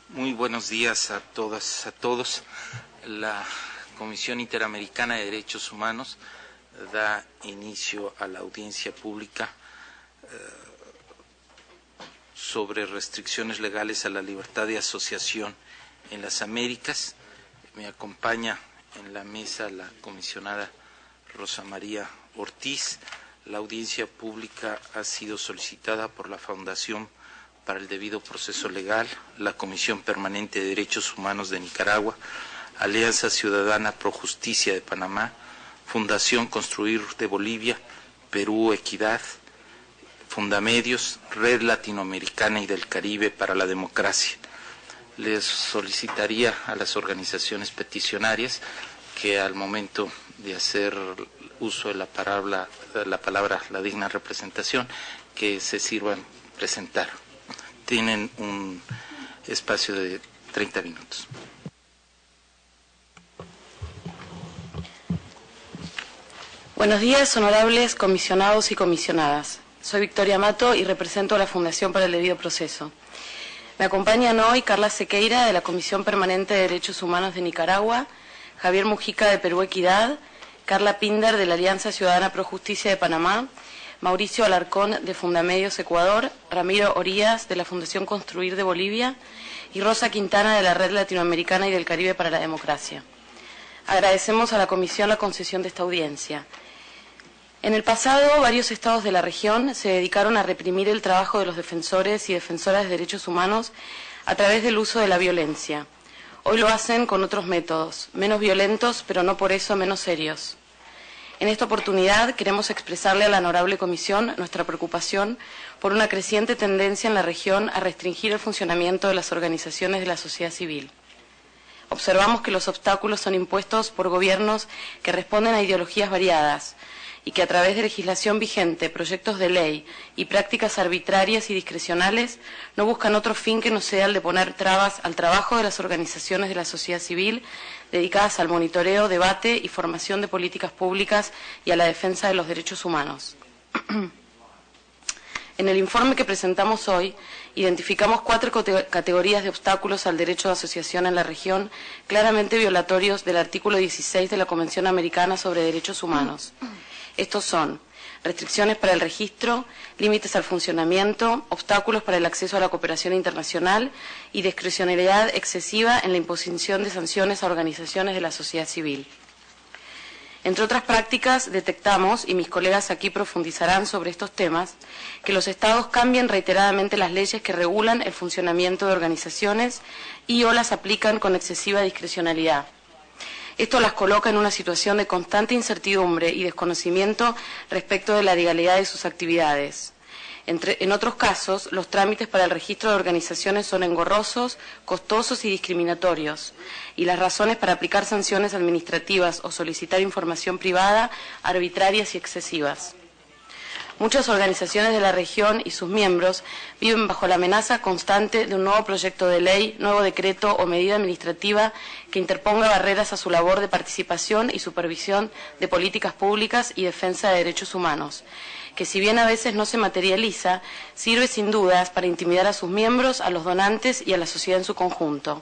Muy buenos días a todas, a todos. La Comisión Interamericana de Derechos Humanos da inicio a la audiencia pública sobre restricciones legales a la libertad de asociación en las Américas. Me acompaña en la mesa la comisionada Rosa María Ortiz. La audiencia pública ha sido solicitada por la Fundación para el Debido Proceso Legal, la Comisión Permanente de Derechos Humanos de Nicaragua, Alianza Ciudadana Pro Justicia de Panamá, Fundación Construir de Bolivia, Perú Equidad, Fundamedios, Red Latinoamericana y del Caribe para la Democracia. Les solicitaría a las organizaciones peticionarias que al momento de hacer uso de la palabra, la digna representación, que se sirvan presentar. Tienen un espacio de 30 minutos. Buenos días, honorables comisionados y comisionadas. Soy Victoria Mato y represento a la Fundación para el Debido Proceso. Me acompañan hoy Carla Sequeira, de la Comisión Permanente de Derechos Humanos de Nicaragua, Javier Mujica, de Perú Equidad, Carla Pinder, de la Alianza Ciudadana Pro Justicia de Panamá, Mauricio Alarcón, de Fundamedios Ecuador, Ramiro Orías, de la Fundación Construir de Bolivia, y Rosa Quintana, de la Red Latinoamericana y del Caribe para la Democracia. Agradecemos a la Comisión la concesión de esta audiencia. En el pasado, varios estados de la región se dedicaron a reprimir el trabajo de los defensores y defensoras de derechos humanos a través del uso de la violencia. Hoy lo hacen con otros métodos, menos violentos, pero no por eso menos serios. En esta oportunidad queremos expresarle a la Honorable Comisión nuestra preocupación por una creciente tendencia en la región a restringir el funcionamiento de las organizaciones de la sociedad civil. Observamos que los obstáculos son impuestos por gobiernos que responden a ideologías variadas y que a través de legislación vigente, proyectos de ley y prácticas arbitrarias y discrecionales no buscan otro fin que no sea el de poner trabas al trabajo de las organizaciones de la sociedad civil dedicadas al monitoreo, debate y formación de políticas públicas y a la defensa de los derechos humanos. En el informe que presentamos hoy, identificamos 4 categorías de obstáculos al derecho de asociación en la región, claramente violatorios del artículo 16 de la Convención Americana sobre Derechos Humanos. Estos son restricciones para el registro, límites al funcionamiento, obstáculos para el acceso a la cooperación internacional y discrecionalidad excesiva en la imposición de sanciones a organizaciones de la sociedad civil. Entre otras prácticas, detectamos, y mis colegas aquí profundizarán sobre estos temas, que los estados cambian reiteradamente las leyes que regulan el funcionamiento de organizaciones y o las aplican con excesiva discrecionalidad. Esto las coloca en una situación de constante incertidumbre y desconocimiento respecto de la legalidad de sus actividades. En otros casos, los trámites para el registro de organizaciones son engorrosos, costosos y discriminatorios, y las razones para aplicar sanciones administrativas o solicitar información privada, arbitrarias y excesivas. Muchas organizaciones de la región y sus miembros viven bajo la amenaza constante de un nuevo proyecto de ley, nuevo decreto o medida administrativa que interponga barreras a su labor de participación y supervisión de políticas públicas y defensa de derechos humanos, que si bien a veces no se materializa, sirve sin dudas para intimidar a sus miembros, a los donantes y a la sociedad en su conjunto.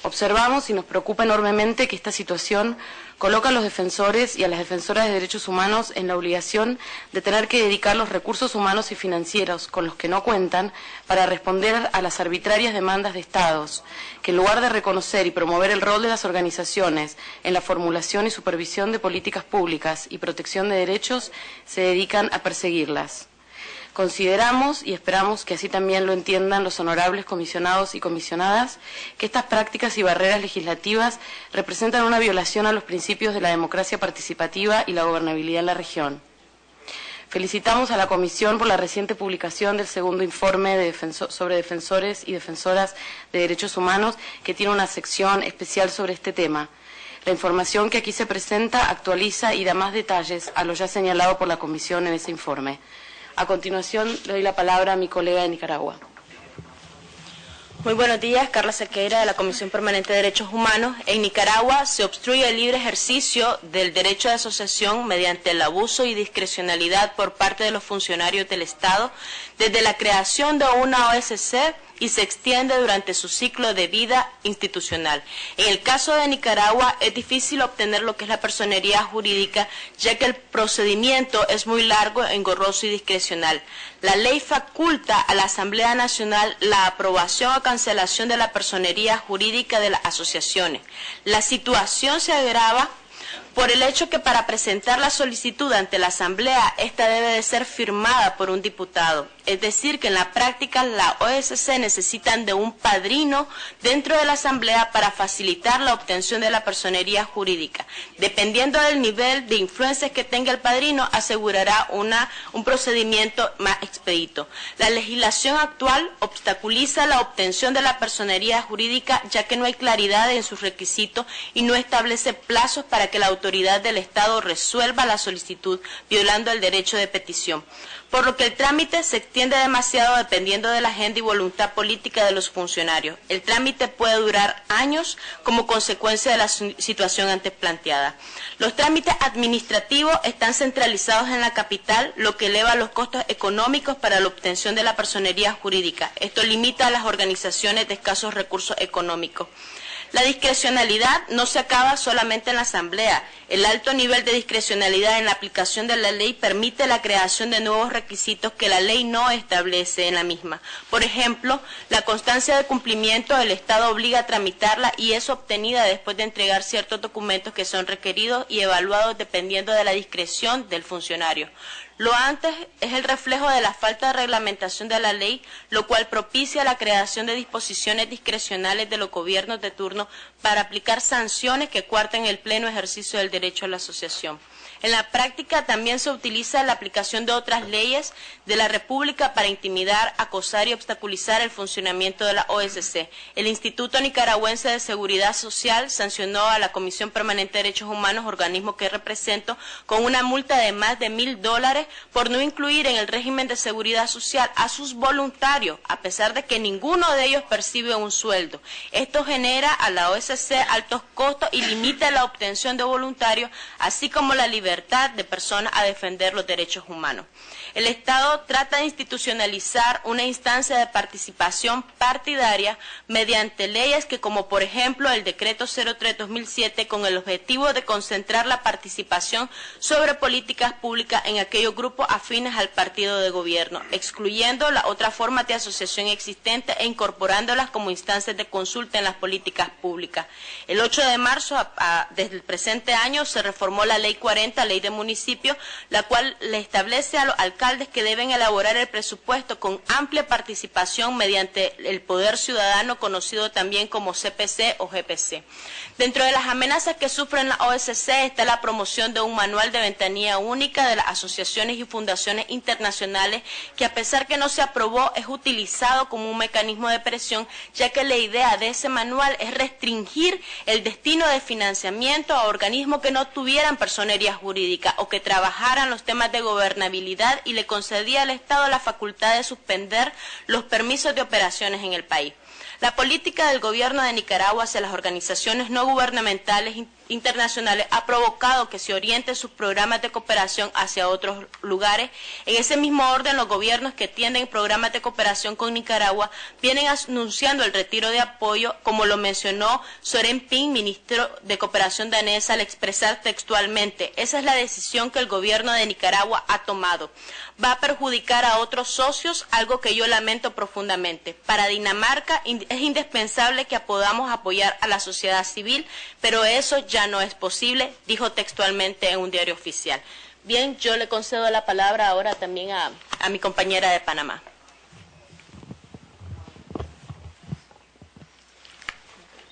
Observamos y nos preocupa enormemente que esta situación coloca a los defensores y a las defensoras de derechos humanos en la obligación de tener que dedicar los recursos humanos y financieros con los que no cuentan para responder a las arbitrarias demandas de estados, que en lugar de reconocer y promover el rol de las organizaciones en la formulación y supervisión de políticas públicas y protección de derechos, se dedican a perseguirlas. Consideramos, y esperamos que así también lo entiendan los honorables comisionados y comisionadas, que estas prácticas y barreras legislativas representan una violación a los principios de la democracia participativa y la gobernabilidad en la región. Felicitamos a la Comisión por la reciente publicación del segundo informe sobre defensores y defensoras de derechos humanos, que tiene una sección especial sobre este tema. La información que aquí se presenta actualiza y da más detalles a lo ya señalado por la Comisión en ese informe. A continuación, le doy la palabra a mi colega de Nicaragua. Muy buenos días, Carla Sequeira, de la Comisión Permanente de Derechos Humanos. En Nicaragua se obstruye el libre ejercicio del derecho de asociación mediante el abuso y discrecionalidad por parte de los funcionarios del Estado desde la creación de una OSC y se extiende durante su ciclo de vida institucional. En el caso de Nicaragua es difícil obtener lo que es la personería jurídica, ya que el procedimiento es muy largo, engorroso y discrecional. La ley faculta a la Asamblea Nacional la aprobación o cancelación de la personería jurídica de las asociaciones. La situación se agrava por el hecho que para presentar la solicitud ante la Asamblea, esta debe de ser firmada por un diputado. Es decir, que en la práctica la OSC necesitan de un padrino dentro de la Asamblea para facilitar la obtención de la personería jurídica. Dependiendo del nivel de influencias que tenga el padrino, asegurará un procedimiento más expedito. La legislación actual obstaculiza la obtención de la personería jurídica, ya que no hay claridad en sus requisitos y no establece plazos para que la autoridad del Estado resuelva la solicitud, violando el derecho de petición. Por lo que el trámite se extiende demasiado dependiendo de la agenda y voluntad política de los funcionarios. El trámite puede durar años como consecuencia de la situación antes planteada. Los trámites administrativos están centralizados en la capital, lo que eleva los costos económicos para la obtención de la personería jurídica. Esto limita a las organizaciones de escasos recursos económicos. La discrecionalidad no se acaba solamente en la Asamblea. El alto nivel de discrecionalidad en la aplicación de la ley permite la creación de nuevos requisitos que la ley no establece en la misma. Por ejemplo, la constancia de cumplimiento el Estado obliga a tramitarla y es obtenida después de entregar ciertos documentos que son requeridos y evaluados dependiendo de la discreción del funcionario. Lo antes es el reflejo de la falta de reglamentación de la ley, lo cual propicia la creación de disposiciones discrecionales de los gobiernos de turno para aplicar sanciones que coarten el pleno ejercicio del derecho a la asociación. En la práctica también se utiliza la aplicación de otras leyes de la República para intimidar, acosar y obstaculizar el funcionamiento de la OSC. El Instituto Nicaragüense de Seguridad Social sancionó a la Comisión Permanente de Derechos Humanos, organismo que represento, con una multa de más de $1.000 por no incluir en el régimen de seguridad social a sus voluntarios, a pesar de que ninguno de ellos percibe un sueldo. Esto genera a la OSC altos costos y limita la obtención de voluntarios, así como la libertad de personas a defender los derechos humanos. El Estado trata de institucionalizar una instancia de participación partidaria mediante leyes que, como por ejemplo el Decreto 03/2007, con el objetivo de concentrar la participación sobre políticas públicas en aquellos grupos afines al partido de gobierno, excluyendo las otras formas de asociación existentes e incorporándolas como instancias de consulta en las políticas públicas. El 8 de marzo, desde el presente año, se reformó la Ley 40, Ley de Municipios, la cual le establece a los alcaldes que deben elaborar el presupuesto con amplia participación mediante el poder ciudadano, conocido también como CPC o GPC. Dentro de las amenazas que sufren la OSC está la promoción de un manual de ventanilla única de las asociaciones y fundaciones internacionales que, a pesar que no se aprobó, es utilizado como un mecanismo de presión, ya que la idea de ese manual es restringir el destino de financiamiento a organismos que no tuvieran personería jurídica o que trabajaran los temas de gobernabilidad y le concedía al Estado la facultad de suspender los permisos de operaciones en el país. La política del gobierno de Nicaragua hacia las organizaciones no gubernamentales internacionales ha provocado que se orienten sus programas de cooperación hacia otros lugares. En ese mismo orden, los gobiernos que tienen programas de cooperación con Nicaragua vienen anunciando el retiro de apoyo, como lo mencionó Soren Ping, ministro de Cooperación danesa, al expresar textualmente: esa es la decisión que el gobierno de Nicaragua ha tomado. Va a perjudicar a otros socios, algo que yo lamento profundamente. Para Dinamarca es indispensable que podamos apoyar a la sociedad civil, pero eso ya no es posible, dijo textualmente en un diario oficial. Bien, yo le concedo la palabra ahora también a mi compañera de Panamá.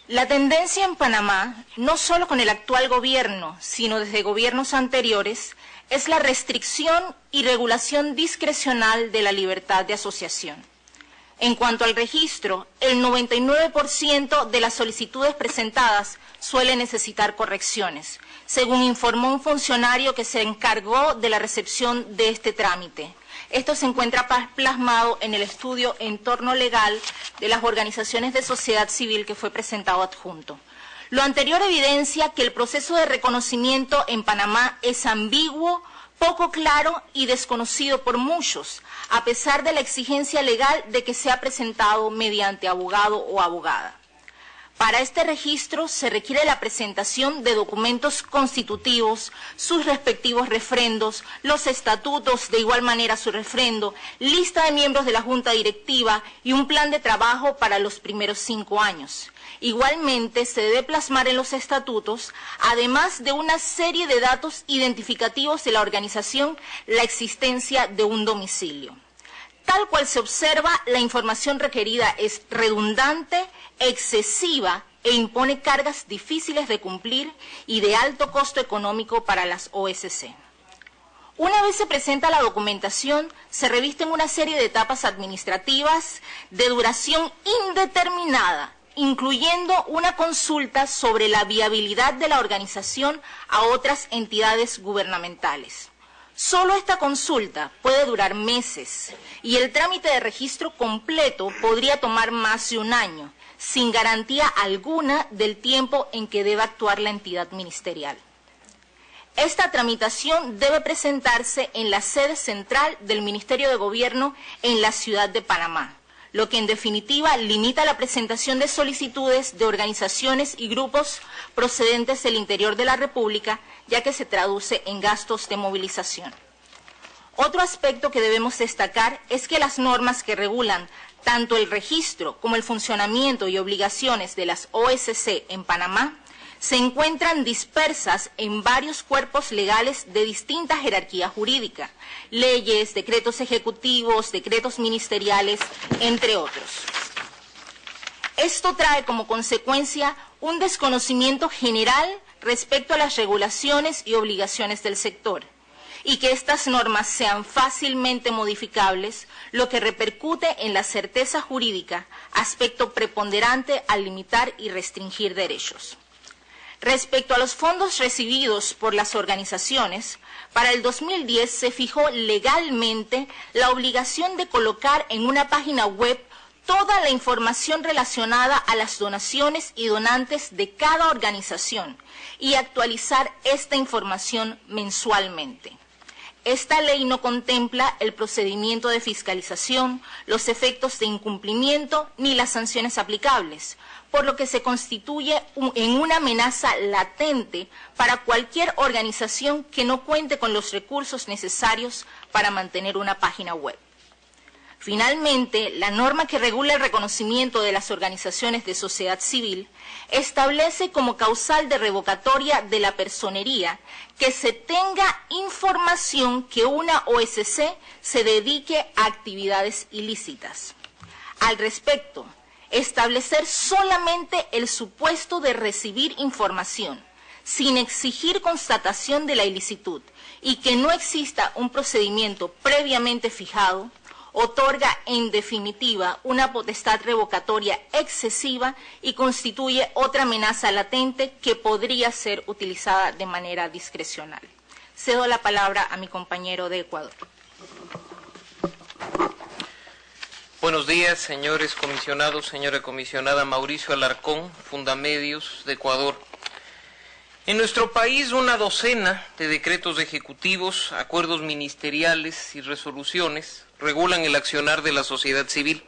La tendencia en Panamá, no solo con el actual gobierno, sino desde gobiernos anteriores, es la restricción y regulación discrecional de la libertad de asociación. En cuanto al registro, el 99% de las solicitudes presentadas suele necesitar correcciones, según informó un funcionario que se encargó de la recepción de este trámite. Esto se encuentra plasmado en el estudio Entorno Legal de las organizaciones de sociedad civil que fue presentado adjunto. Lo anterior evidencia que el proceso de reconocimiento en Panamá es ambiguo, poco claro y desconocido por muchos, a pesar de la exigencia legal de que sea presentado mediante abogado o abogada. Para este registro se requiere la presentación de documentos constitutivos, sus respectivos refrendos, los estatutos, de igual manera su refrendo, lista de miembros de la Junta Directiva y un plan de trabajo para los primeros 5 años. Igualmente, se debe plasmar en los estatutos, además de una serie de datos identificativos de la organización, la existencia de un domicilio. Tal cual se observa, la información requerida es redundante, excesiva e impone cargas difíciles de cumplir y de alto costo económico para las OSC. Una vez se presenta la documentación, se revisten una serie de etapas administrativas de duración indeterminada, incluyendo una consulta sobre la viabilidad de la organización a otras entidades gubernamentales. Solo esta consulta puede durar meses y el trámite de registro completo podría tomar más de un año, sin garantía alguna del tiempo en que debe actuar la entidad ministerial. Esta tramitación debe presentarse en la sede central del Ministerio de Gobierno en la ciudad de Panamá, lo que en definitiva limita la presentación de solicitudes de organizaciones y grupos procedentes del interior de la República, ya que se traduce en gastos de movilización. Otro aspecto que debemos destacar es que las normas que regulan tanto el registro como el funcionamiento y obligaciones de las OSC en Panamá se encuentran dispersas en varios cuerpos legales de distinta jerarquía jurídica, leyes, decretos ejecutivos, decretos ministeriales, entre otros. Esto trae como consecuencia un desconocimiento general respecto a las regulaciones y obligaciones del sector, y que estas normas sean fácilmente modificables, lo que repercute en la certeza jurídica, aspecto preponderante al limitar y restringir derechos. Respecto a los fondos recibidos por las organizaciones, para el 2010 se fijó legalmente la obligación de colocar en una página web toda la información relacionada a las donaciones y donantes de cada organización y actualizar esta información mensualmente. Esta ley no contempla el procedimiento de fiscalización, los efectos de incumplimiento ni las sanciones aplicables, por lo que se constituye en una amenaza latente para cualquier organización que no cuente con los recursos necesarios para mantener una página web. Finalmente, la norma que regula el reconocimiento de las organizaciones de sociedad civil establece como causal de revocatoria de la personería que se tenga información que una OSC se dedique a actividades ilícitas. Al respecto, establecer solamente el supuesto de recibir información, sin exigir constatación de la ilicitud y que no exista un procedimiento previamente fijado, otorga en definitiva una potestad revocatoria excesiva y constituye otra amenaza latente que podría ser utilizada de manera discrecional. Cedo la palabra a mi compañero de Ecuador. Buenos días, señores comisionados, señora comisionada. Mauricio Alarcón, Fundamedios de Ecuador. En nuestro país, una docena de decretos ejecutivos, acuerdos ministeriales y resoluciones regulan el accionar de la sociedad civil.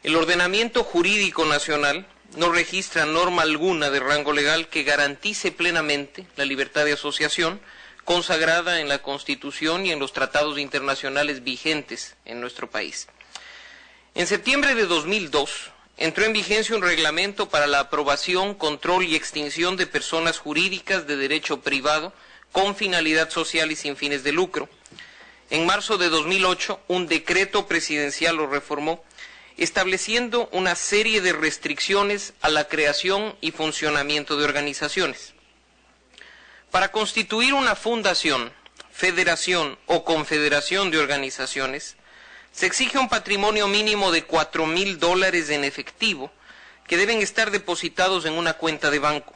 El ordenamiento jurídico nacional no registra norma alguna de rango legal que garantice plenamente la libertad de asociación consagrada en la Constitución y en los tratados internacionales vigentes en nuestro país. En septiembre de 2002, entró en vigencia un reglamento para la aprobación, control y extinción de personas jurídicas de derecho privado con finalidad social y sin fines de lucro. En marzo de 2008, un decreto presidencial lo reformó, estableciendo una serie de restricciones a la creación y funcionamiento de organizaciones. Para constituir una fundación, federación o confederación de organizaciones, se exige un patrimonio mínimo de $4,000 en efectivo que deben estar depositados en una cuenta de banco.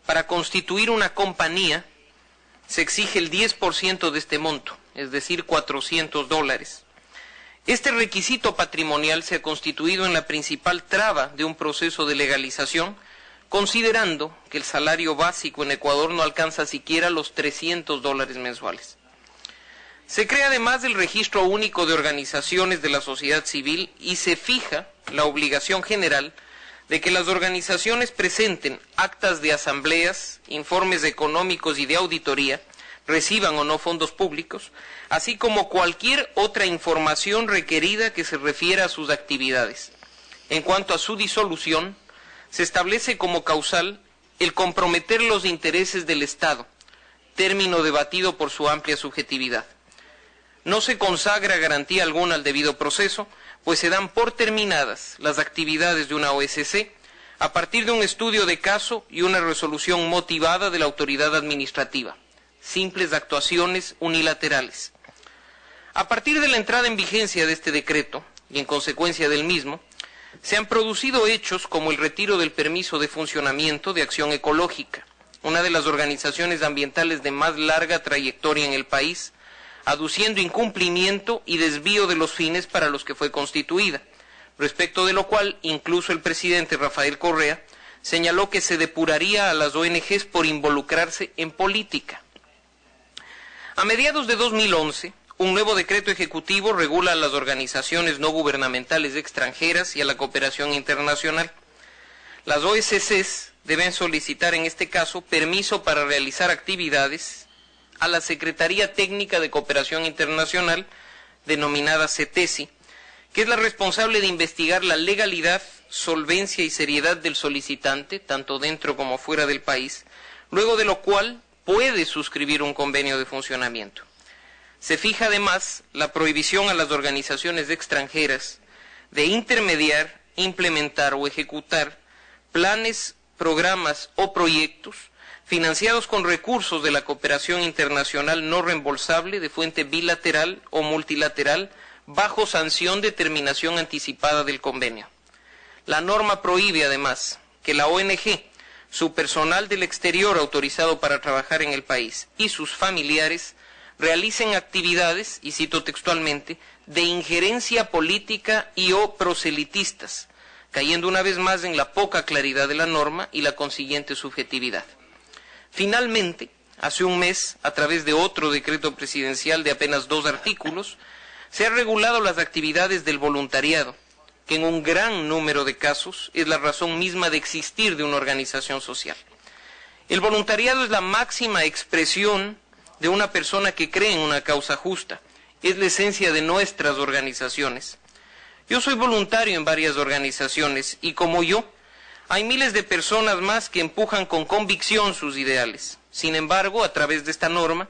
Para constituir una compañía, se exige el 10% de este monto, es decir, $400. Este requisito patrimonial se ha constituido en la principal traba de un proceso de legalización, considerando que el salario básico en Ecuador no alcanza siquiera los $300 mensuales. Se crea además el Registro Único de Organizaciones de la Sociedad Civil y se fija la obligación general de que las organizaciones presenten actas de asambleas, informes económicos y de auditoría, reciban o no fondos públicos, así como cualquier otra información requerida que se refiera a sus actividades. En cuanto a su disolución, se establece como causal el comprometer los intereses del Estado, término debatido por su amplia subjetividad. No se consagra garantía alguna al debido proceso, pues se dan por terminadas las actividades de una OSC a partir de un estudio de caso y una resolución motivada de la autoridad administrativa, simples actuaciones unilaterales. A partir de la entrada en vigencia de este decreto, y en consecuencia del mismo, se han producido hechos como el retiro del permiso de funcionamiento de Acción Ecológica, una de las organizaciones ambientales de más larga trayectoria en el país, aduciendo incumplimiento y desvío de los fines para los que fue constituida, respecto de lo cual incluso el presidente Rafael Correa señaló que se depuraría a las ONGs por involucrarse en política. A mediados de 2011, un nuevo decreto ejecutivo regula a las organizaciones no gubernamentales extranjeras y a la cooperación internacional. Las OSCs deben solicitar en este caso permiso para realizar actividades a la Secretaría Técnica de Cooperación Internacional, denominada CETESI, que es la responsable de investigar la legalidad, solvencia y seriedad del solicitante, tanto dentro como fuera del país, luego de lo cual puede suscribir un convenio de funcionamiento. Se fija además la prohibición a las organizaciones extranjeras de intermediar, implementar o ejecutar planes, programas o proyectos financiados con recursos de la cooperación internacional no reembolsable de fuente bilateral o multilateral bajo sanción de terminación anticipada del convenio. La norma prohíbe además que la ONG, su personal del exterior autorizado para trabajar en el país y sus familiares realicen actividades, y cito textualmente, de injerencia política y o proselitistas, cayendo una vez más en la poca claridad de la norma y la consiguiente subjetividad. Finalmente, hace un mes, a través de otro decreto presidencial de apenas 2 artículos, se han regulado las actividades del voluntariado, que en un gran número de casos es la razón misma de existir de una organización social. El voluntariado es la máxima expresión de una persona que cree en una causa justa, es la esencia de nuestras organizaciones. Yo soy voluntario en varias organizaciones y como yo, hay miles de personas más que empujan con convicción sus ideales. Sin embargo, a través de esta norma,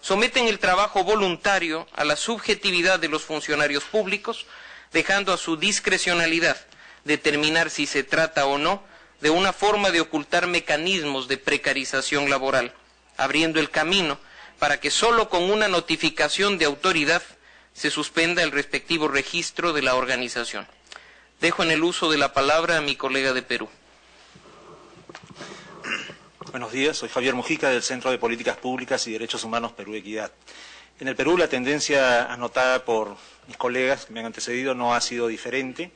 someten el trabajo voluntario a la subjetividad de los funcionarios públicos, dejando a su discrecionalidad determinar si se trata o no de una forma de ocultar mecanismos de precarización laboral, abriendo el camino para que solo con una notificación de autoridad se suspenda el respectivo registro de la organización. Dejo en el uso de la palabra a mi colega de Perú. Buenos días, soy Javier Mujica del Centro de Políticas Públicas y Derechos Humanos Perú Equidad. En el Perú la tendencia anotada por mis colegas que me han antecedido no ha sido diferente.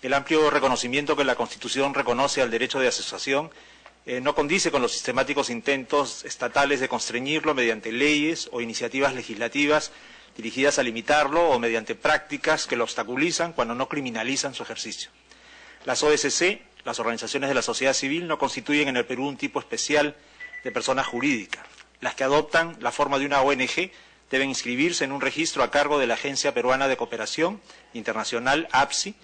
El amplio reconocimiento que la Constitución reconoce al derecho de asociación no condice con los sistemáticos intentos estatales de constreñirlo mediante leyes o iniciativas legislativas dirigidas a limitarlo o mediante prácticas que lo obstaculizan cuando no criminalizan su ejercicio. Las OSC, las organizaciones de la sociedad civil, no constituyen en el Perú un tipo especial de persona jurídica. Las que adoptan la forma de una ONG deben inscribirse en un registro a cargo de la Agencia Peruana de Cooperación Internacional, APSI,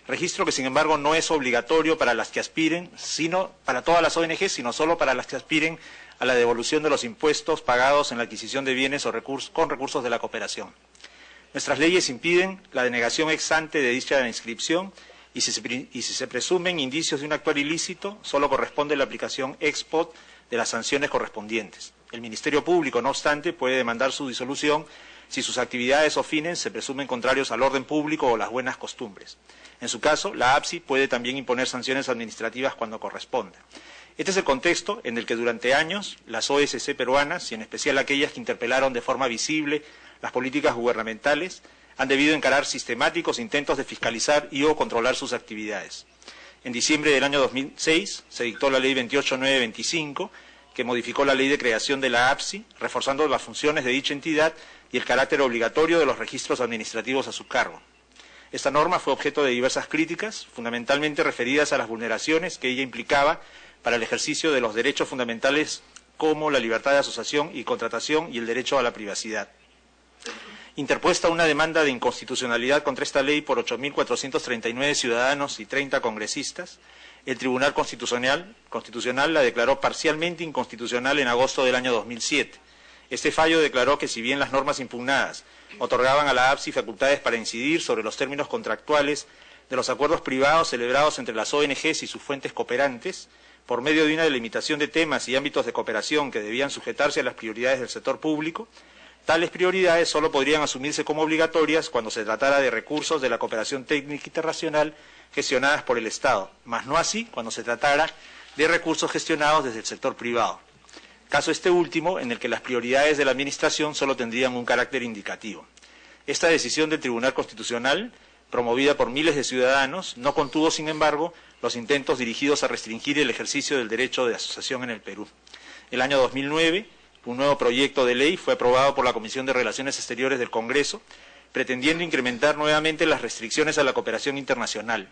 registro que sin embargo no es obligatorio para las que aspiren, sino para todas las ONG, sino solo para las que aspiren a la devolución de los impuestos pagados en la adquisición de bienes o con recursos de la cooperación. Nuestras leyes impiden la denegación ex ante de dicha inscripción y si se presumen indicios de un actuar ilícito, solo corresponde la aplicación ex post de las sanciones correspondientes. El Ministerio Público, no obstante, puede demandar su disolución si sus actividades o fines se presumen contrarios al orden público o las buenas costumbres. En su caso, la APSI puede también imponer sanciones administrativas cuando corresponda. Este es el contexto en el que durante años las OSC peruanas, y en especial aquellas que interpelaron de forma visible las políticas gubernamentales, han debido encarar sistemáticos intentos de fiscalizar y o controlar sus actividades. En diciembre del año 2006 se dictó la Ley 28925, que modificó la ley de creación de la APSI, reforzando las funciones de dicha entidad y el carácter obligatorio de los registros administrativos a su cargo. Esta norma fue objeto de diversas críticas, fundamentalmente referidas a las vulneraciones que ella implicaba para el ejercicio de los derechos fundamentales como la libertad de asociación y contratación y el derecho a la privacidad. Interpuesta una demanda de inconstitucionalidad contra esta ley por 8.439 ciudadanos y 30 congresistas, el Tribunal Constitucional la declaró parcialmente inconstitucional en agosto del año 2007. Este fallo declaró que si bien las normas impugnadas otorgaban a la APSI facultades para incidir sobre los términos contractuales de los acuerdos privados celebrados entre las ONGs y sus fuentes cooperantes, por medio de una delimitación de temas y ámbitos de cooperación que debían sujetarse a las prioridades del sector público, tales prioridades solo podrían asumirse como obligatorias cuando se tratara de recursos de la cooperación técnica internacional gestionadas por el Estado, mas no así cuando se tratara de recursos gestionados desde el sector privado. Caso este último, en el que las prioridades de la Administración solo tendrían un carácter indicativo. Esta decisión del Tribunal Constitucional, promovida por miles de ciudadanos, no contuvo, sin embargo, los intentos dirigidos a restringir el ejercicio del derecho de asociación en el Perú. El año 2009, un nuevo proyecto de ley fue aprobado por la Comisión de Relaciones Exteriores del Congreso, pretendiendo incrementar nuevamente las restricciones a la cooperación internacional.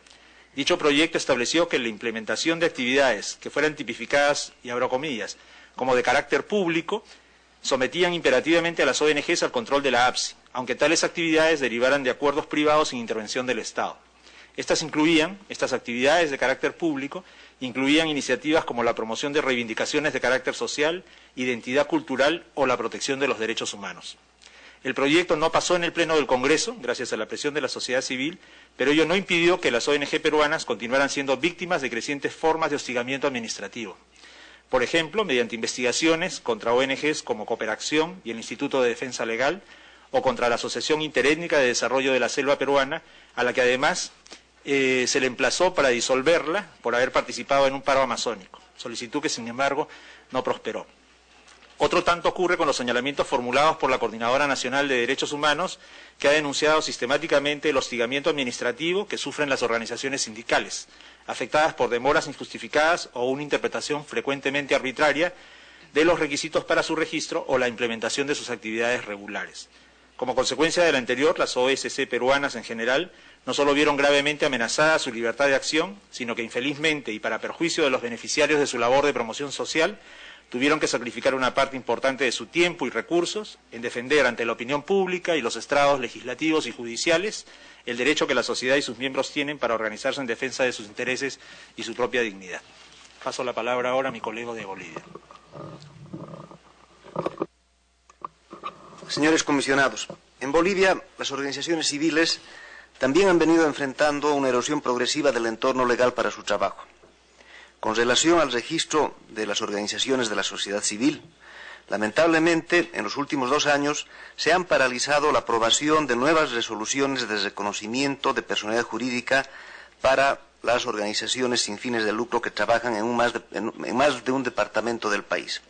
Dicho proyecto estableció que la implementación de actividades que fueran tipificadas, y abro comillas, como de carácter público, sometían imperativamente a las ONGs al control de la APSI, aunque tales actividades derivaran de acuerdos privados sin intervención del Estado. Estas actividades de carácter público, incluían iniciativas como la promoción de reivindicaciones de carácter social, identidad cultural o la protección de los derechos humanos. El proyecto no pasó en el Pleno del Congreso, gracias a la presión de la sociedad civil, pero ello no impidió que las ONG peruanas continuaran siendo víctimas de crecientes formas de hostigamiento administrativo. Por ejemplo, mediante investigaciones contra ONGs como Cooperación y el Instituto de Defensa Legal, o contra la Asociación Interétnica de Desarrollo de la Selva Peruana, a la que además se le emplazó para disolverla por haber participado en un paro amazónico, solicitud que sin embargo no prosperó. Otro tanto ocurre con los señalamientos formulados por la Coordinadora Nacional de Derechos Humanos, que ha denunciado sistemáticamente el hostigamiento administrativo que sufren las organizaciones sindicales, afectadas por demoras injustificadas o una interpretación frecuentemente arbitraria de los requisitos para su registro o la implementación de sus actividades regulares. Como consecuencia de lo anterior, las OSC peruanas en general no solo vieron gravemente amenazada su libertad de acción, sino que infelizmente y para perjuicio de los beneficiarios de su labor de promoción social, tuvieron que sacrificar una parte importante de su tiempo y recursos en defender ante la opinión pública y los estrados legislativos y judiciales el derecho que la sociedad y sus miembros tienen para organizarse en defensa de sus intereses y su propia dignidad. Paso la palabra ahora a mi colega de Bolivia. Señores comisionados, en Bolivia las organizaciones civiles también han venido enfrentando una erosión progresiva del entorno legal para su trabajo. Con relación al registro de las organizaciones de la sociedad civil, lamentablemente, en los últimos 2 años se han paralizado la aprobación de nuevas resoluciones de reconocimiento de personalidad jurídica para las organizaciones sin fines de lucro que trabajan en más de un departamento del país.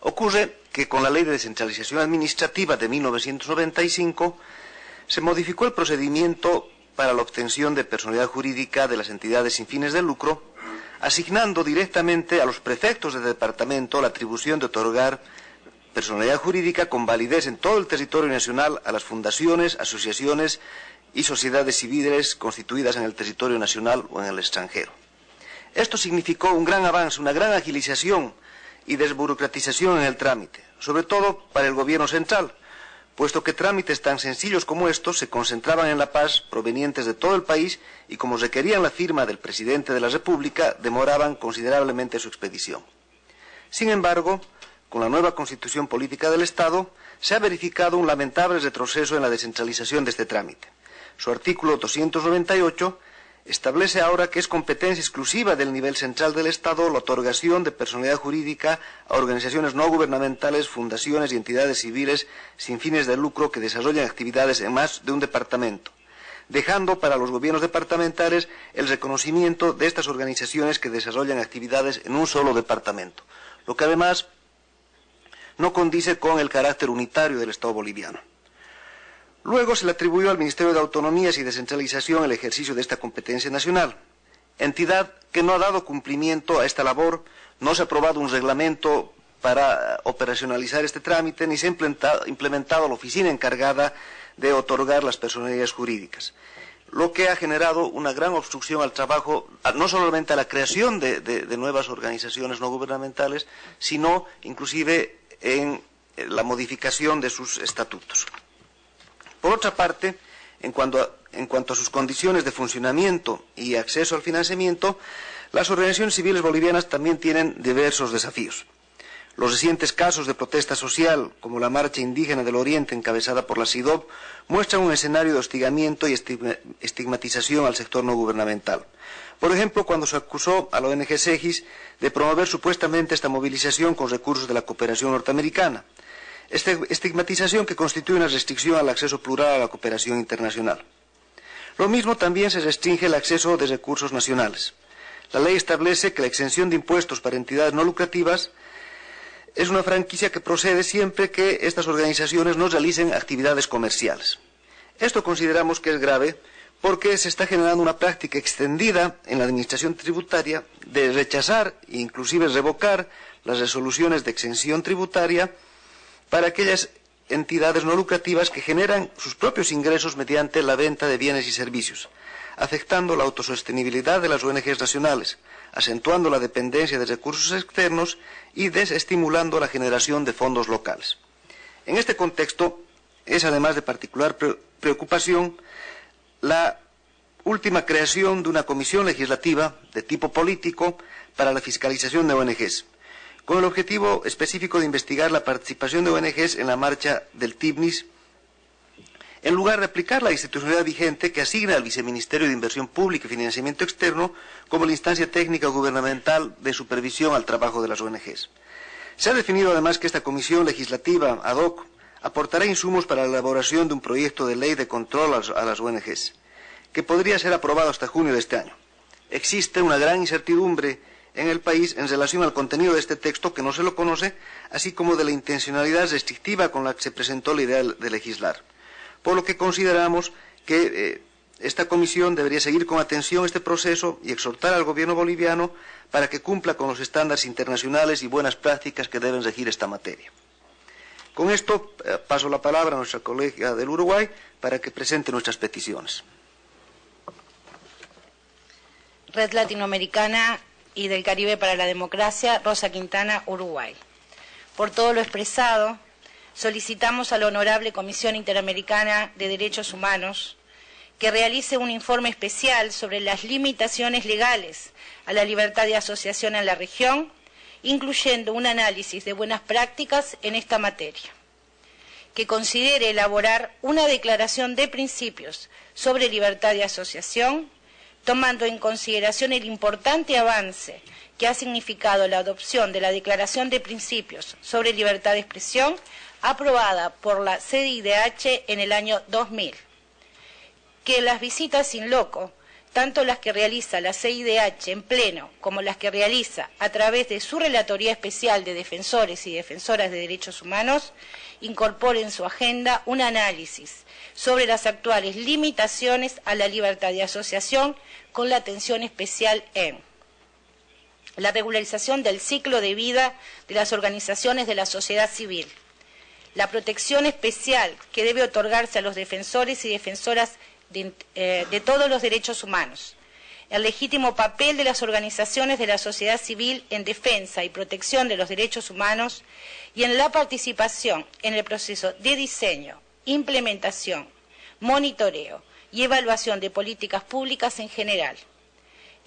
Ocurre que con la Ley de Descentralización Administrativa de 1995 se modificó el procedimiento para la obtención de personalidad jurídica de las entidades sin fines de lucro, asignando directamente a los prefectos de departamento la atribución de otorgar personalidad jurídica con validez en todo el territorio nacional a las fundaciones, asociaciones y sociedades civiles constituidas en el territorio nacional o en el extranjero. Esto significó un gran avance, una gran agilización y desburocratización en el trámite, sobre todo para el gobierno central, puesto que trámites tan sencillos como estos se concentraban en La Paz, provenientes de todo el país, y como requerían la firma del presidente de la República, demoraban considerablemente su expedición. Sin embargo, con la nueva Constitución Política del Estado, se ha verificado un lamentable retroceso en la descentralización de este trámite. Su artículo 298 establece ahora que es competencia exclusiva del nivel central del Estado la otorgación de personalidad jurídica a organizaciones no gubernamentales, fundaciones y entidades civiles sin fines de lucro que desarrollan actividades en más de un departamento, dejando para los gobiernos departamentales el reconocimiento de estas organizaciones que desarrollan actividades en un solo departamento, lo que además no condice con el carácter unitario del Estado boliviano. Luego se le atribuyó al Ministerio de Autonomías y Descentralización el ejercicio de esta competencia nacional, entidad que no ha dado cumplimiento a esta labor. No se ha aprobado un reglamento para operacionalizar este trámite, ni se ha implementado la oficina encargada de otorgar las personerías jurídicas, lo que ha generado una gran obstrucción al trabajo, no solamente a la creación de nuevas organizaciones no gubernamentales, sino inclusive en la modificación de sus estatutos. Por otra parte, en cuanto a sus condiciones de funcionamiento y acceso al financiamiento, las organizaciones civiles bolivianas también tienen diversos desafíos. Los recientes casos de protesta social, como la Marcha Indígena del Oriente encabezada por la CIDOB, muestran un escenario de hostigamiento y estigmatización al sector no gubernamental. Por ejemplo, cuando se acusó a la ONG SEGIS de promover supuestamente esta movilización con recursos de la cooperación norteamericana. Esta estigmatización que constituye una restricción al acceso plural a la cooperación internacional. Lo mismo también se restringe el acceso de recursos nacionales. La ley establece que la exención de impuestos para entidades no lucrativas es una franquicia que procede siempre que estas organizaciones no realicen actividades comerciales. Esto consideramos que es grave porque se está generando una práctica extendida en la administración tributaria de rechazar e inclusive revocar las resoluciones de exención tributaria para aquellas entidades no lucrativas que generan sus propios ingresos mediante la venta de bienes y servicios, afectando la autosostenibilidad de las ONGs nacionales, acentuando la dependencia de recursos externos y desestimulando la generación de fondos locales. En este contexto, es además de particular preocupación la última creación de una comisión legislativa de tipo político para la fiscalización de ONGs, con el objetivo específico de investigar la participación de ONGs en la marcha del TIBNIS, en lugar de aplicar la institucionalidad vigente que asigna al Viceministerio de Inversión Pública y Financiamiento Externo como la instancia técnica gubernamental de supervisión al trabajo de las ONGs. Se ha definido además que esta comisión legislativa ad hoc aportará insumos para la elaboración de un proyecto de ley de control a las ONGs, que podría ser aprobado hasta junio de este año. Existe una gran incertidumbre en el país en relación al contenido de este texto que no se lo conoce, así como de la intencionalidad restrictiva con la que se presentó la idea de legislar. Por lo que consideramos que esta comisión debería seguir con atención este proceso y exhortar al gobierno boliviano para que cumpla con los estándares internacionales y buenas prácticas que deben regir esta materia. Con esto paso la palabra a nuestra colega del Uruguay para que presente nuestras peticiones. Red Latinoamericana y del Caribe para la Democracia, Rosa Quintana, Uruguay. Por todo lo expresado, solicitamos a la Honorable Comisión Interamericana de Derechos Humanos que realice un informe especial sobre las limitaciones legales a la libertad de asociación en la región, incluyendo un análisis de buenas prácticas en esta materia, que considere elaborar una declaración de principios sobre libertad de asociación, tomando en consideración el importante avance que ha significado la adopción de la Declaración de Principios sobre Libertad de Expresión, aprobada por la CIDH en el año 2000. Que las visitas in loco, tanto las que realiza la CIDH en pleno como las que realiza a través de su Relatoría Especial de Defensores y Defensoras de Derechos Humanos, incorpore en su agenda un análisis sobre las actuales limitaciones a la libertad de asociación, con la atención especial en la regularización del ciclo de vida de las organizaciones de la sociedad civil, la protección especial que debe otorgarse a los defensores y defensoras de todos los derechos humanos, el legítimo papel de las organizaciones de la sociedad civil en defensa y protección de los derechos humanos y en la participación en el proceso de diseño, implementación, monitoreo y evaluación de políticas públicas en general,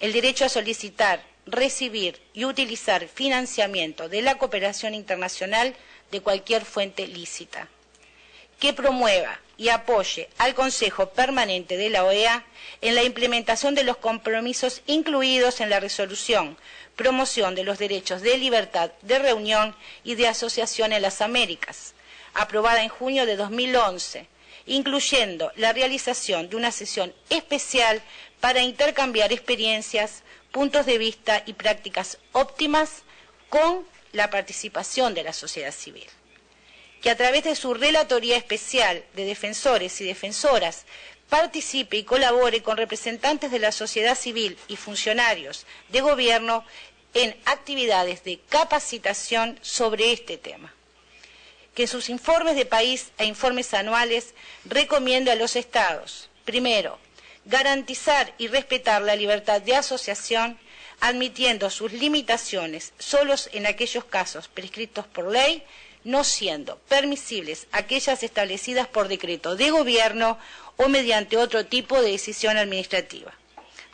el derecho a solicitar, recibir y utilizar financiamiento de la cooperación internacional de cualquier fuente lícita, que promueva y apoye al Consejo Permanente de la OEA en la implementación de los compromisos incluidos en la resolución Promoción de los Derechos de Libertad de Reunión y de Asociación en las Américas, aprobada en junio de 2011, incluyendo la realización de una sesión especial para intercambiar experiencias, puntos de vista y prácticas óptimas con la participación de la sociedad civil, que a través de su Relatoría Especial de Defensores y Defensoras participe y colabore con representantes de la sociedad civil y funcionarios de gobierno en actividades de capacitación sobre este tema. Que en sus informes de país e informes anuales recomienda a los Estados, primero, garantizar y respetar la libertad de asociación, admitiendo sus limitaciones solos en aquellos casos prescritos por ley, no siendo permisibles aquellas establecidas por decreto de gobierno o mediante otro tipo de decisión administrativa.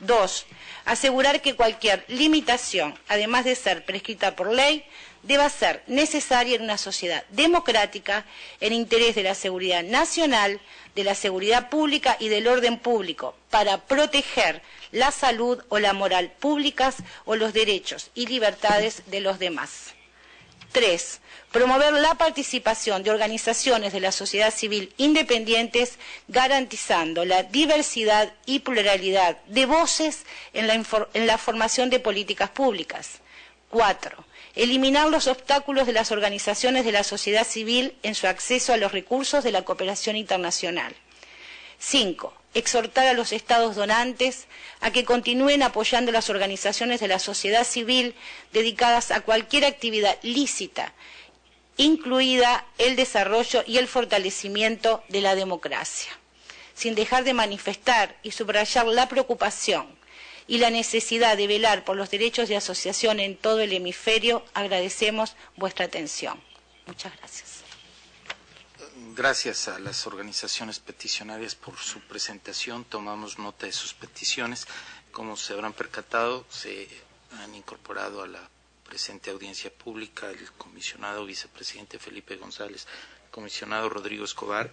2. Asegurar que cualquier limitación, además de ser prescrita por ley, deba ser necesaria en una sociedad democrática en interés de la seguridad nacional, de la seguridad pública y del orden público, para proteger la salud o la moral públicas o los derechos y libertades de los demás. 3. Promover la participación de organizaciones de la sociedad civil independientes, garantizando la diversidad y pluralidad de voces en la formación de políticas públicas. 4. Eliminar los obstáculos de las organizaciones de la sociedad civil en su acceso a los recursos de la cooperación internacional. 5. Exhortar a los Estados donantes a que continúen apoyando las organizaciones de la sociedad civil dedicadas a cualquier actividad lícita, incluida el desarrollo y el fortalecimiento de la democracia, sin dejar de manifestar y subrayar la preocupación y la necesidad de velar por los derechos de asociación en todo el hemisferio. Agradecemos vuestra atención. Muchas gracias. Gracias a las organizaciones peticionarias por su presentación. Tomamos nota de sus peticiones. Como se habrán percatado, se han incorporado a la presente audiencia pública el comisionado vicepresidente Felipe González, el comisionado Rodrigo Escobar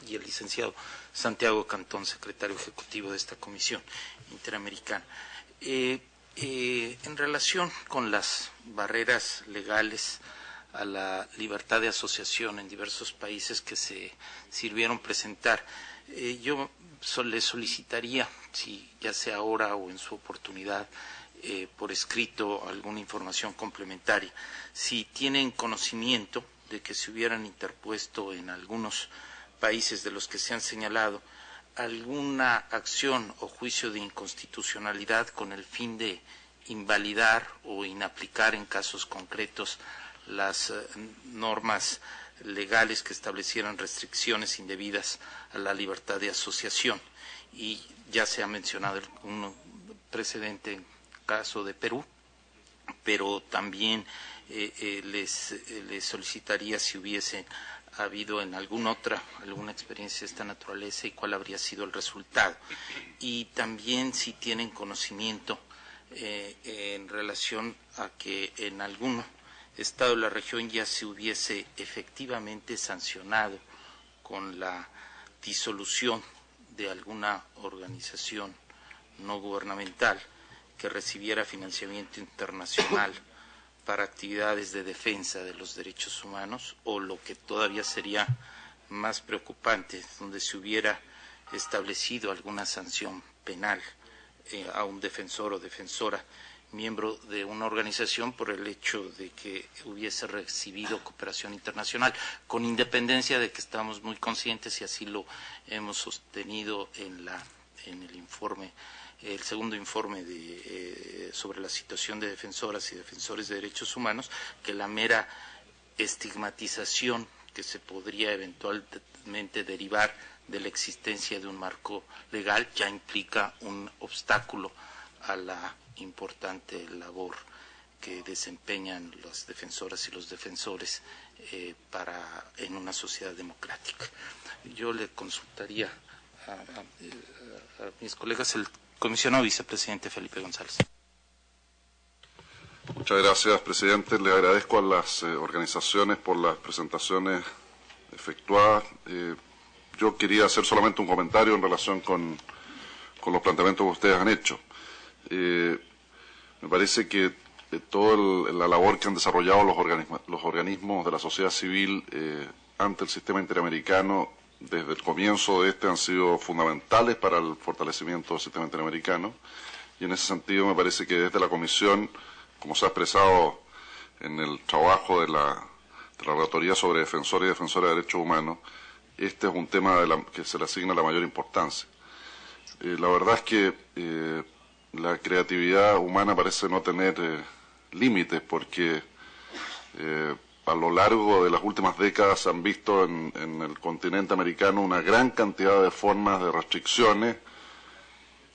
y el licenciado Santiago Cantón, secretario ejecutivo de esta Comisión Interamericana. En relación con las barreras legales a la libertad de asociación en diversos países que se sirvieron presentar, yo le solicitaría, si ya sea ahora o en su oportunidad, por escrito, alguna información complementaria. Si tienen conocimiento de que se hubieran interpuesto en algunos países de los que se han señalado alguna acción o juicio de inconstitucionalidad con el fin de invalidar o inaplicar en casos concretos las normas legales que establecieran restricciones indebidas a la libertad de asociación. Y ya se ha mencionado un precedente en caso de Perú, pero también les solicitaría si hubiese habido en alguna experiencia de esta naturaleza y cuál habría sido el resultado. Y también si tienen conocimiento en relación a que en algún estado de la región ya se hubiese efectivamente sancionado con la disolución de alguna organización no gubernamental que recibiera financiamiento internacional para actividades de defensa de los derechos humanos, o lo que todavía sería más preocupante, donde se hubiera establecido alguna sanción penal a un defensor o defensora miembro de una organización por el hecho de que hubiese recibido cooperación internacional, con independencia de que estamos muy conscientes, y así lo hemos sostenido en el informe, el segundo informe sobre la situación de defensoras y defensores de derechos humanos, que la mera estigmatización que se podría eventualmente derivar de la existencia de un marco legal ya implica un obstáculo a la importante labor que desempeñan las defensoras y los defensores en una sociedad democrática. Yo le consultaría a mis colegas, el comisionado vicepresidente Felipe González. Muchas gracias, presidente. Le agradezco a las organizaciones por las presentaciones efectuadas. Yo quería hacer solamente un comentario en relación con los planteamientos que ustedes han hecho. Me parece que toda la labor que han desarrollado los organismos de la sociedad civil ante el sistema interamericano desde el comienzo de han sido fundamentales para el fortalecimiento del sistema interamericano, y en ese sentido me parece que desde la Comisión, como se ha expresado en el trabajo de la Relatoría sobre Defensores y Defensoras de Derechos Humanos, este es un tema que se le asigna la mayor importancia. La verdad es que la creatividad humana parece no tener límites, porque a lo largo de las últimas décadas se han visto en el continente americano una gran cantidad de formas de restricciones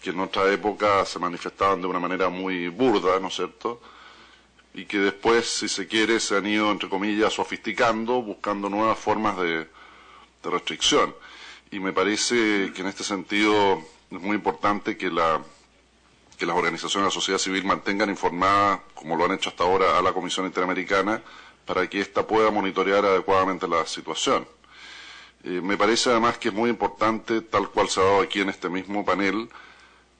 que en otra época se manifestaban de una manera muy burda, ¿no es cierto?, y que después, si se quiere, se han ido, entre comillas, sofisticando, buscando nuevas formas de restricción. Y me parece que en este sentido es muy importante que las organizaciones de la sociedad civil mantengan informada, como lo han hecho hasta ahora, a la Comisión Interamericana, para que ésta pueda monitorear adecuadamente la situación. Me parece además que es muy importante, tal cual se ha dado aquí en este mismo panel,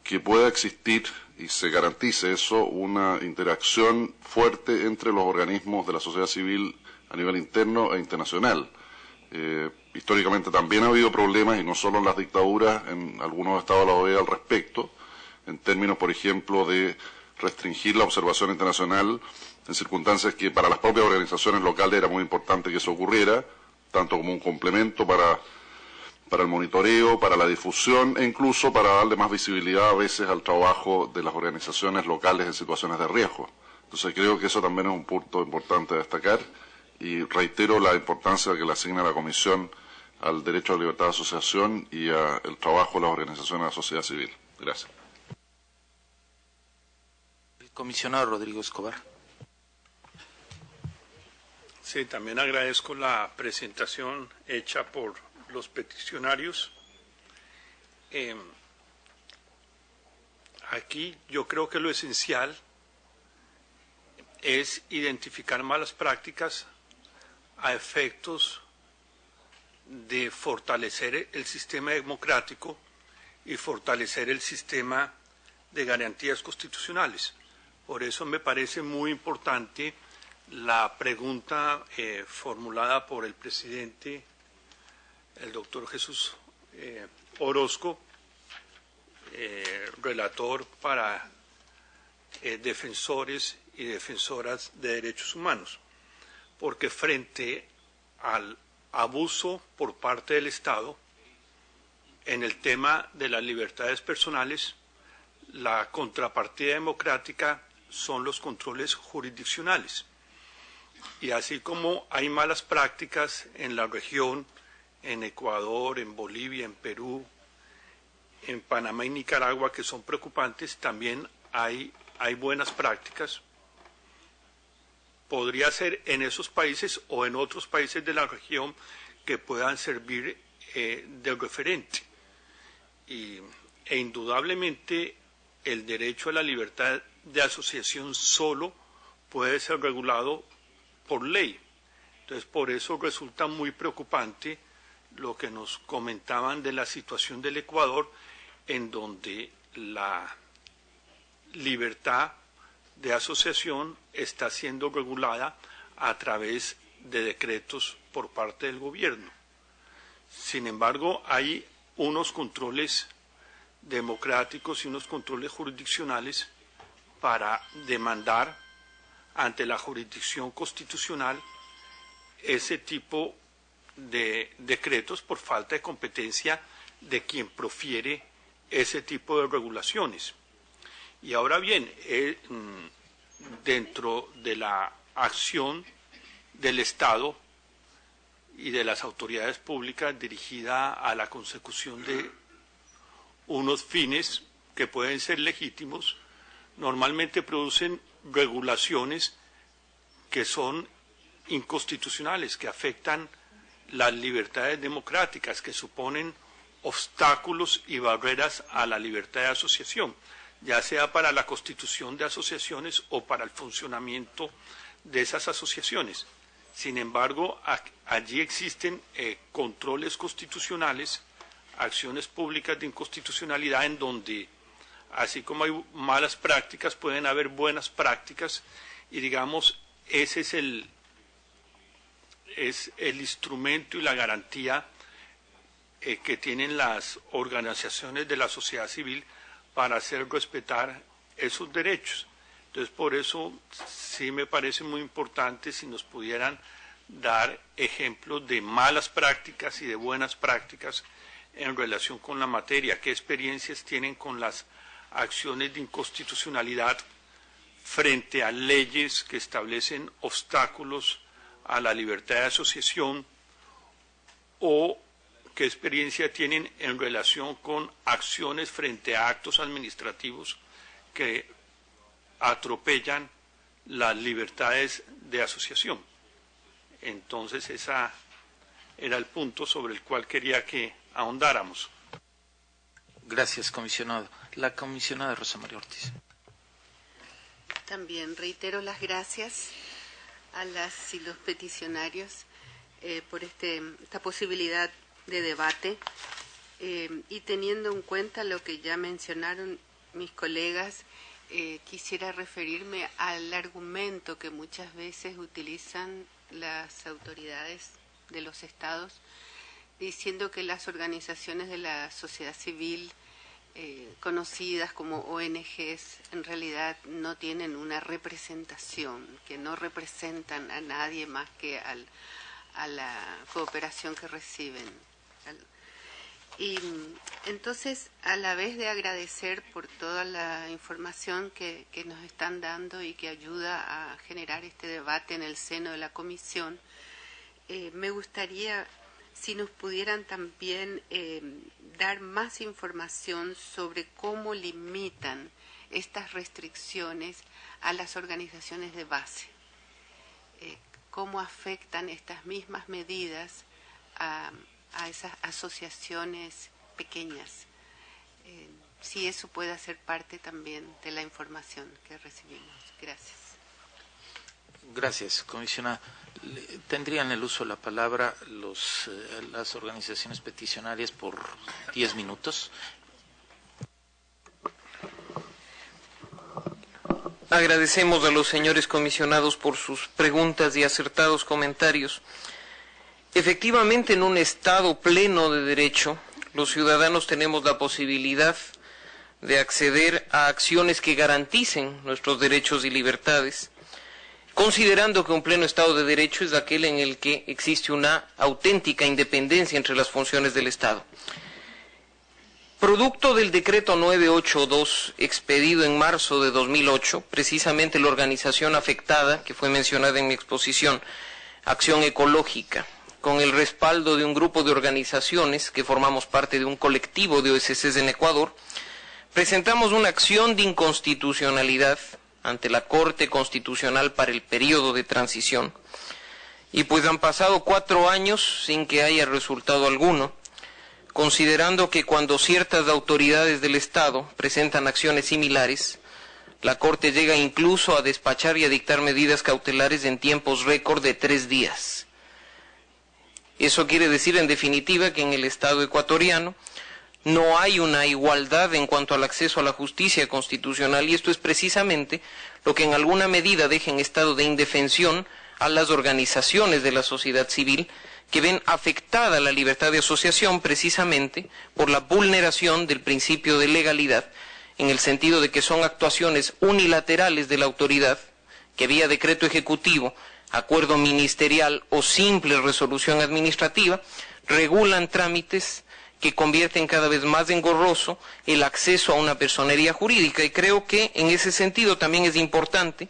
que pueda existir y se garantice eso, una interacción fuerte entre los organismos de la sociedad civil a nivel interno e internacional. Históricamente también ha habido problemas, y no solo en las dictaduras, en algunos estados de la OEA al respecto, en términos, por ejemplo, de restringir la observación internacional en circunstancias que para las propias organizaciones locales era muy importante que eso ocurriera, tanto como un complemento para el monitoreo, para la difusión e incluso para darle más visibilidad a veces al trabajo de las organizaciones locales en situaciones de riesgo. Entonces creo que eso también es un punto importante a destacar y reitero la importancia que le asigna la Comisión al derecho a la libertad de asociación y al trabajo de las organizaciones de la sociedad civil. Gracias. El comisionado Rodrigo Escobar. Sí, también agradezco la presentación hecha por los peticionarios. Aquí yo creo que lo esencial es identificar malas prácticas a efectos de fortalecer el sistema democrático y fortalecer el sistema de garantías constitucionales. Por eso me parece muy importante la pregunta formulada por el presidente, el doctor Jesús Orozco, relator para defensores y defensoras de derechos humanos, porque frente al abuso por parte del Estado en el tema de las libertades personales, la contrapartida democrática son los controles jurisdiccionales. Y así como hay malas prácticas en la región, en Ecuador, en Bolivia, en Perú, en Panamá y Nicaragua, que son preocupantes, también hay buenas prácticas. Podría ser en esos países o en otros países de la región que puedan servir de referente. E indudablemente el derecho a la libertad de asociación solo puede ser regulado por ley. Entonces, por eso resulta muy preocupante lo que nos comentaban de la situación del Ecuador, en donde la libertad de asociación está siendo regulada a través de decretos por parte del gobierno. Sin embargo, hay unos controles democráticos y unos controles jurisdiccionales para demandar ante la jurisdicción constitucional ese tipo de decretos por falta de competencia de quien profiere ese tipo de regulaciones. Y ahora bien, dentro de la acción del Estado y de las autoridades públicas dirigida a la consecución de unos fines que pueden ser legítimos, normalmente producen regulaciones que son inconstitucionales, que afectan las libertades democráticas, que suponen obstáculos y barreras a la libertad de asociación, ya sea para la constitución de asociaciones o para el funcionamiento de esas asociaciones. Sin embargo, allí existen controles constitucionales, acciones públicas de inconstitucionalidad en donde, así como hay malas prácticas, pueden haber buenas prácticas y, digamos, ese es el instrumento y la garantía que tienen las organizaciones de la sociedad civil para hacer respetar esos derechos. Entonces, por eso sí me parece muy importante si nos pudieran dar ejemplos de malas prácticas y de buenas prácticas en relación con la materia, qué experiencias tienen con las acciones de inconstitucionalidad frente a leyes que establecen obstáculos a la libertad de asociación, o qué experiencia tienen en relación con acciones frente a actos administrativos que atropellan las libertades de asociación. Entonces, ese era el punto sobre el cual quería que ahondáramos. Gracias, comisionado. La comisionada Rosa María Ortiz. También reitero las gracias a las y los peticionarios por esta posibilidad de debate, y teniendo en cuenta lo que ya mencionaron mis colegas, quisiera referirme al argumento que muchas veces utilizan las autoridades de los estados, diciendo que las organizaciones de la sociedad civil conocidas como ONGs en realidad no tienen una representación, que no representan a nadie más que a la cooperación que reciben. Y entonces, a la vez de agradecer por toda la información que nos están dando y que ayuda a generar este debate en el seno de la comisión, me gustaría si nos pudieran también dar más información sobre cómo limitan estas restricciones a las organizaciones de base, cómo afectan estas mismas medidas a esas asociaciones pequeñas, si eso puede ser parte también de la información que recibimos. Gracias. Gracias, comisionada. Tendrían el uso de la palabra las organizaciones peticionarias por 10 minutos. Agradecemos a los señores comisionados por sus preguntas y acertados comentarios. Efectivamente, en un Estado pleno de derecho, los ciudadanos tenemos la posibilidad de acceder a acciones que garanticen nuestros derechos y libertades, considerando que un pleno Estado de Derecho es aquel en el que existe una auténtica independencia entre las funciones del Estado. Producto del decreto 982 expedido en marzo de 2008, precisamente la organización afectada, que fue mencionada en mi exposición, Acción Ecológica, con el respaldo de un grupo de organizaciones que formamos parte de un colectivo de OSCs en Ecuador, presentamos una acción de inconstitucionalidad ante la Corte Constitucional para el periodo de transición, y pues han pasado 4 años sin que haya resultado alguno, considerando que cuando ciertas autoridades del Estado presentan acciones similares, la Corte llega incluso a despachar y a dictar medidas cautelares en tiempos récord de 3 días. Eso quiere decir, en definitiva, que en el Estado ecuatoriano no hay una igualdad en cuanto al acceso a la justicia constitucional, y esto es precisamente lo que en alguna medida deja en estado de indefensión a las organizaciones de la sociedad civil, que ven afectada la libertad de asociación precisamente por la vulneración del principio de legalidad, en el sentido de que son actuaciones unilaterales de la autoridad, que vía decreto ejecutivo, acuerdo ministerial o simple resolución administrativa, regulan trámites que convierten cada vez más engorroso el acceso a una personería jurídica. Y creo que en ese sentido también es importante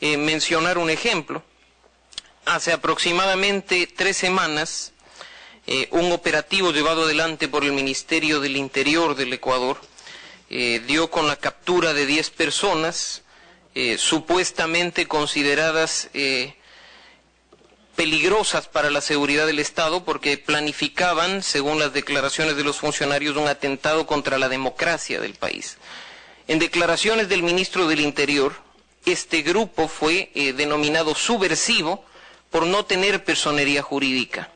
mencionar un ejemplo. Hace aproximadamente 3 semanas, un operativo llevado adelante por el Ministerio del Interior del Ecuador dio con la captura de 10 personas supuestamente consideradas peligrosas para la seguridad del Estado, porque planificaban, según las declaraciones de los funcionarios, un atentado contra la democracia del país. En declaraciones del ministro del Interior, este grupo fue denominado subversivo por no tener personería jurídica.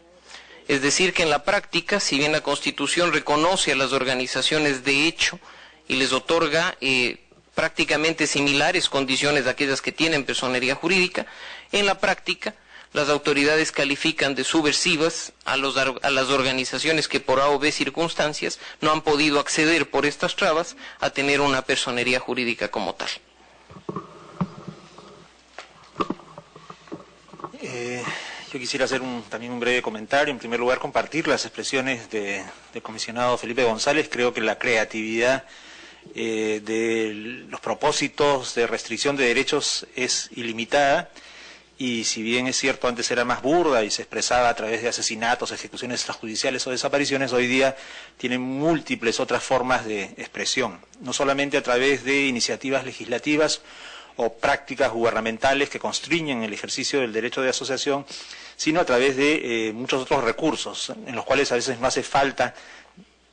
Es decir, que en la práctica, si bien la Constitución reconoce a las organizaciones de hecho y les otorga prácticamente similares condiciones a aquellas que tienen personería jurídica, en la práctica las autoridades califican de subversivas a las organizaciones que por A o B circunstancias no han podido acceder por estas trabas a tener una personería jurídica como tal. Yo quisiera hacer también un breve comentario. En primer lugar, compartir las expresiones del comisionado Felipe González. Creo que la creatividad de los propósitos de restricción de derechos es ilimitada, y si bien es cierto antes era más burda y se expresaba a través de asesinatos, ejecuciones extrajudiciales o desapariciones, hoy día tiene múltiples otras formas de expresión, no solamente a través de iniciativas legislativas o prácticas gubernamentales que constriñen el ejercicio del derecho de asociación, sino a través de muchos otros recursos, en los cuales a veces no hace falta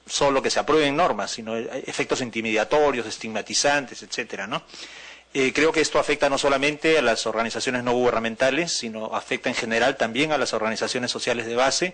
solo que se aprueben normas, sino efectos intimidatorios, estigmatizantes, etcétera, ¿no? Creo que esto afecta no solamente a las organizaciones no gubernamentales, sino afecta en general también a las organizaciones sociales de base.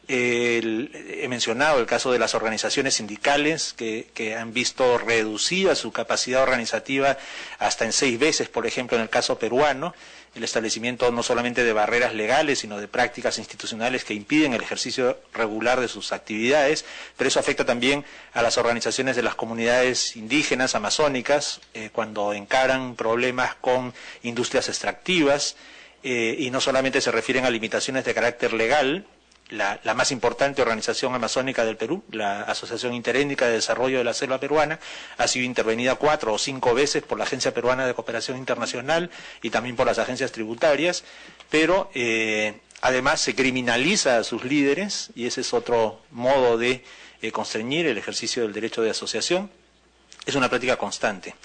He mencionado el caso de las organizaciones sindicales que han visto reducida su capacidad organizativa hasta en 6 veces, por ejemplo, en el caso peruano, el establecimiento no solamente de barreras legales, sino de prácticas institucionales que impiden el ejercicio regular de sus actividades, pero eso afecta también a las organizaciones de las comunidades indígenas, amazónicas, cuando encaran problemas con industrias extractivas, y no solamente se refieren a limitaciones de carácter legal. La más importante organización amazónica del Perú, la Asociación Interétnica de Desarrollo de la Selva Peruana, ha sido intervenida 4 o 5 veces por la Agencia Peruana de Cooperación Internacional y también por las agencias tributarias, pero además se criminaliza a sus líderes, y ese es otro modo de constreñir el ejercicio del derecho de asociación. Es una práctica constante.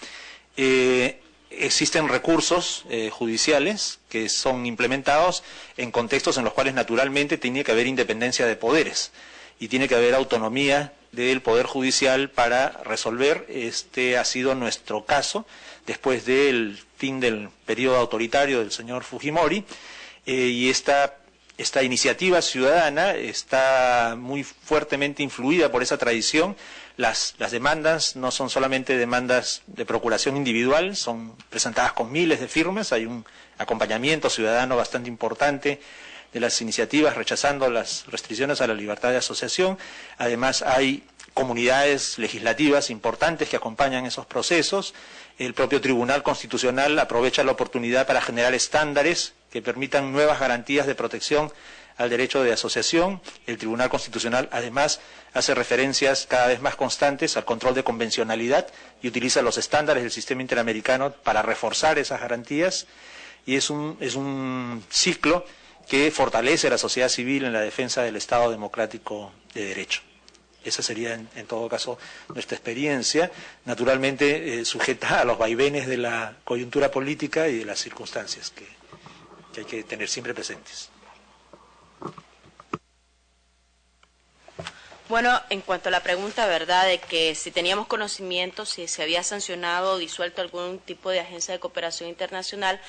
Existen recursos judiciales que son implementados en contextos en los cuales naturalmente tiene que haber independencia de poderes y tiene que haber autonomía del Poder Judicial para resolver. Este ha sido nuestro caso después del fin del periodo autoritario del señor Fujimori, y esta iniciativa ciudadana está muy fuertemente influida por esa tradición. Las demandas no son solamente demandas de procuración individual, son presentadas con miles de firmas, hay un acompañamiento ciudadano bastante importante de las iniciativas rechazando las restricciones a la libertad de asociación. Además hay comunidades legislativas importantes que acompañan esos procesos. El propio Tribunal Constitucional aprovecha la oportunidad para generar estándares que permitan nuevas garantías de protección al derecho de asociación. El Tribunal Constitucional además hace referencias cada vez más constantes al control de convencionalidad y utiliza los estándares del sistema interamericano para reforzar esas garantías, y es un ciclo que fortalece a la sociedad civil en la defensa del Estado democrático de derecho. Esa sería en todo caso nuestra experiencia, naturalmente sujeta a los vaivenes de la coyuntura política y de las circunstancias que hay que tener siempre presentes. Bueno, en cuanto a la pregunta, ¿verdad?, de que si teníamos conocimiento, si se había sancionado o disuelto algún tipo de agencia de cooperación internacional,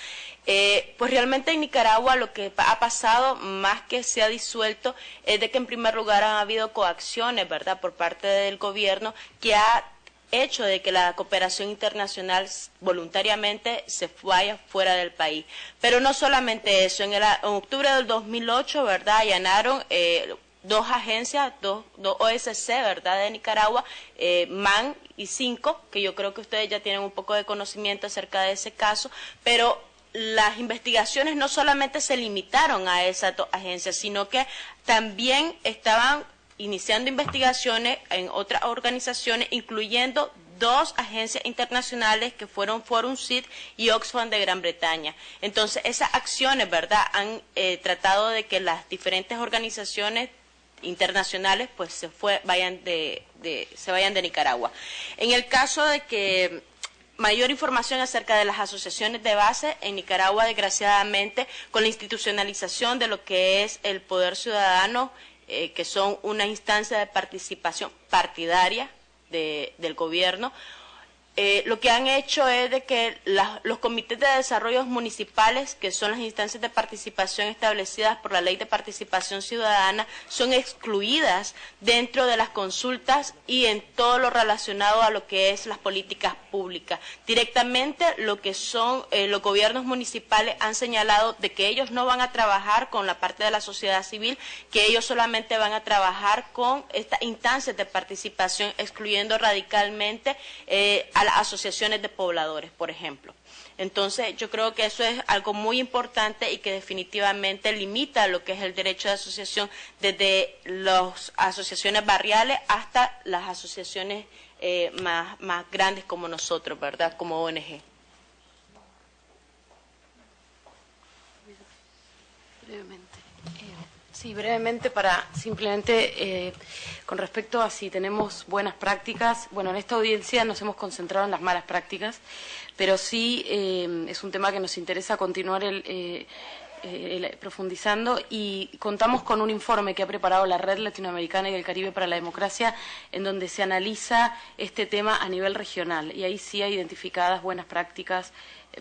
pues realmente en Nicaragua lo que ha pasado, más que se ha disuelto, es de que en primer lugar han habido coacciones, ¿verdad?, por parte del gobierno, que ha hecho de que la cooperación internacional voluntariamente se vaya fuera del país. Pero no solamente eso, en octubre del 2008, ¿verdad?, allanaron 2 agencias, dos OSC, ¿verdad?, de Nicaragua, MAN y 5, que yo creo que ustedes ya tienen un poco de conocimiento acerca de ese caso, pero las investigaciones no solamente se limitaron a esas 2 agencias, sino que también estaban iniciando investigaciones en otras organizaciones, incluyendo 2 agencias internacionales que fueron Forum CID y Oxfam de Gran Bretaña. Entonces, esas acciones, ¿verdad?, han tratado de que las diferentes organizaciones internacionales pues se vayan de Nicaragua. En el caso de que mayor información acerca de las asociaciones de base en Nicaragua, desgraciadamente, con la institucionalización de lo que es el poder ciudadano, que son una instancia de participación partidaria del gobierno, lo que han hecho es de que los comités de desarrollo municipales, que son las instancias de participación establecidas por la Ley de Participación Ciudadana, son excluidas dentro de las consultas y en todo lo relacionado a lo que es las políticas públicas. Directamente lo que son los gobiernos municipales han señalado de que ellos no van a trabajar con la parte de la sociedad civil, que ellos solamente van a trabajar con estas instancias de participación, excluyendo radicalmente a las asociaciones de pobladores, por ejemplo. Entonces, yo creo que eso es algo muy importante y que definitivamente limita lo que es el derecho de asociación desde las asociaciones barriales hasta las asociaciones más grandes como nosotros, ¿verdad? Como ONG. Brevemente. Sí, brevemente para simplemente con respecto a si tenemos buenas prácticas. Bueno, en esta audiencia nos hemos concentrado en las malas prácticas, pero sí es un tema que nos interesa continuar profundizando, y contamos con un informe que ha preparado la Red Latinoamericana y del Caribe para la Democracia, en donde se analiza este tema a nivel regional, y ahí sí hay identificadas buenas prácticas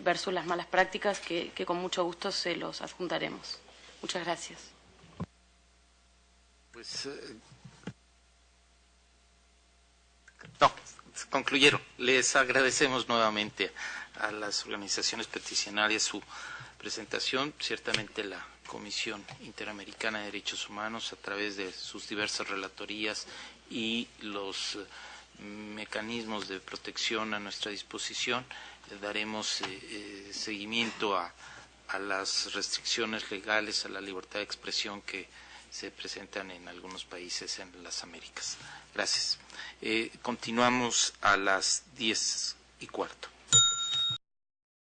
versus las malas prácticas que con mucho gusto se los adjuntaremos. Muchas gracias. Pues no, concluyeron. Les agradecemos nuevamente a las organizaciones peticionarias su presentación. Ciertamente la Comisión Interamericana de Derechos Humanos, a través de sus diversas relatorías y los mecanismos de protección a nuestra disposición, daremos seguimiento a las restricciones legales a la libertad de expresión que se presentan en algunos países en las Américas. Gracias. Continuamos a las 10:15.